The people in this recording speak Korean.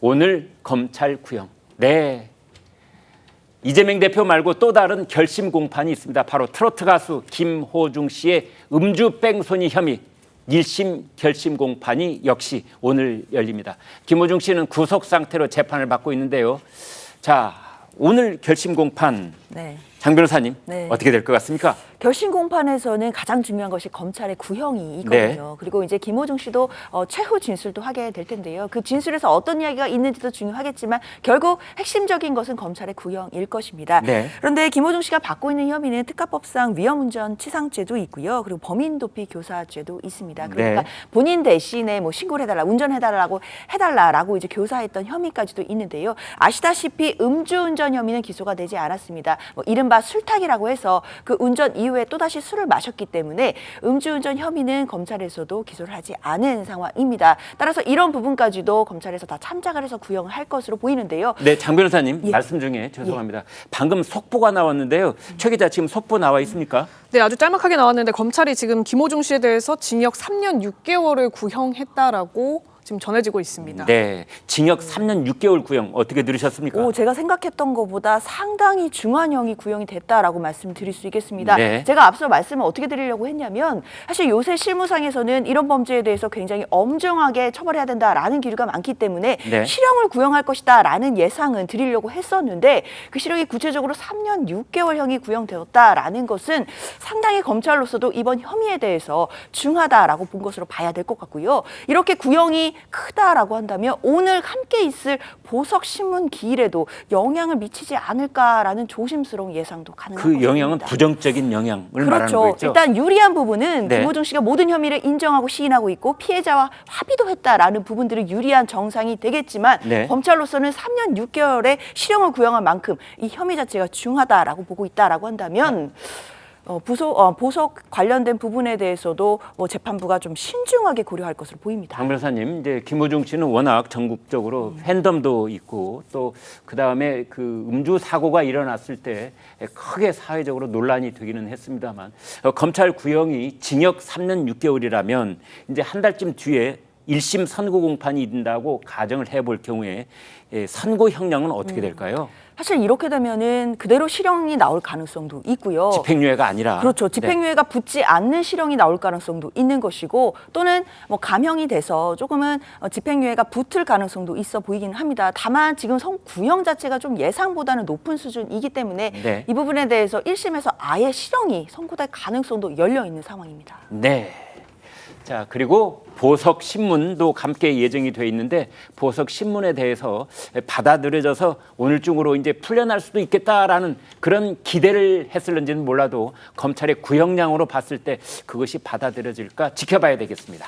오늘 검찰 구형. 네. 이재명 대표 말고 또 다른 결심 공판이 있습니다. 바로 트로트 가수 김호중 씨의 음주 뺑소니 혐의 1심 결심 공판이 역시 오늘 열립니다. 김호중 씨는 구속 상태로 재판을 받고 있는데요. 자, 오늘 결심 공판. 네. 장 변호사님, 네. 어떻게 될 것 같습니까? 결심 공판에서는 가장 중요한 것이 검찰의 구형이 있거든요. 그리고 이제 김호중 씨도 최후 진술도 하게 될 텐데요. 그 진술에서 어떤 이야기가 있는지도 중요하겠지만 결국 핵심적인 것은 검찰의 구형일 것입니다. 네. 그런데 김호중 씨가 받고 있는 혐의는 특가법상 위험운전 치상죄도 있고요. 그리고 범인도피 교사죄도 있습니다. 그러니까 본인 대신에 뭐 신고를 해달라, 해달라라고 이제 교사했던 혐의까지도 있는데요. 아시다시피 음주운전 혐의는 기소가 되지 않았습니다. 뭐 이른바 술탁이라고 해서 그 운전 이후에 또다시 술을 마셨기 때문에 음주운전 혐의는 검찰에서도 기소를 하지 않은 상황입니다. 따라서 이런 부분까지도 검찰에서 다 참작을 해서 구형을 할 것으로 보이는데요. 네, 장 변호사님 예. 말씀 중에 죄송합니다. 방금 속보가 나왔는데요. 최 기자 지금 속보 나와 있습니까? 네, 아주 짤막하게 나왔는데 검찰이 지금 김호중 씨에 대해서 징역 3년 6개월을 구형했다라고 지금 전해지고 있습니다. 네, 징역 3년 6개월 구형 어떻게 들으셨습니까? 제가 생각했던 것보다 상당히 중한형이 구형이 됐다라고 말씀드릴 수 있겠습니다. 네. 제가 앞서 말씀을 어떻게 드리려고 했냐면 사실 요새 실무상에서는 이런 범죄에 대해서 굉장히 엄중하게 처벌해야 된다라는 기류가 많기 때문에 네. 실형을 구형할 것이다라는 예상은 드리려고 했었는데 그 실형이 구체적으로 3년 6개월형이 구형되었다라는 것은 상당히 검찰로서도 이번 혐의에 대해서 중하다라고 본 것으로 봐야 될 것 같고요. 이렇게 구형이 크다라고 한다면 오늘 함께 있을 보석신문 기일에도 영향을 미치지 않을까라는 조심스러운 예상도 가능합니다. 그 영향은 부정적인 영향을 말하는 그렇죠. 거겠죠? 일단 유리한 부분은 네. 김호중 씨가 모든 혐의를 인정하고 시인하고 있고 피해자와 합의도 했다라는 부분들이 유리한 정상이 되겠지만 네. 검찰로서는 3년 6개월의 실형을 구형한 만큼 이 혐의 자체가 중하다라고 보고 있다라고 한다면 보석 관련된 부분에 대해서도 재판부가 좀 신중하게 고려할 것으로 보입니다. 장 변호사님, 이제 김호중 씨는 워낙 전국적으로 팬덤도 있고 또 그 다음에 그 음주 사고가 일어났을 때 크게 사회적으로 논란이 되기는 했습니다만 검찰 구형이 징역 3년 6개월이라면 이제 한 달쯤 뒤에 1심 선고 공판이 있다고 가정을 해볼 경우에 선고 형량은 어떻게 될까요? 사실 이렇게 되면은 그대로 실형이 나올 가능성도 있고요. 집행유예가 아니라. 그렇죠. 집행유예가 붙지 않는 실형이 나올 가능성도 있는 것이고 또는 뭐 감형이 돼서 조금은 집행유예가 붙을 가능성도 있어 보이긴 합니다. 다만 지금 구형 자체가 좀 예상보다는 높은 수준이기 때문에 네. 이 부분에 대해서 1심에서 아예 실형이 선고될 가능성도 열려 있는 상황입니다. 네. 자, 그리고 보석 신문도 함께 예정이 돼 있는데 보석 신문에 대해서 받아들여져서 오늘 중으로 이제 풀려날 수도 있겠다라는 그런 기대를 했을는지는 몰라도 검찰의 구형량으로 봤을 때 그것이 받아들여질까 지켜봐야 되겠습니다.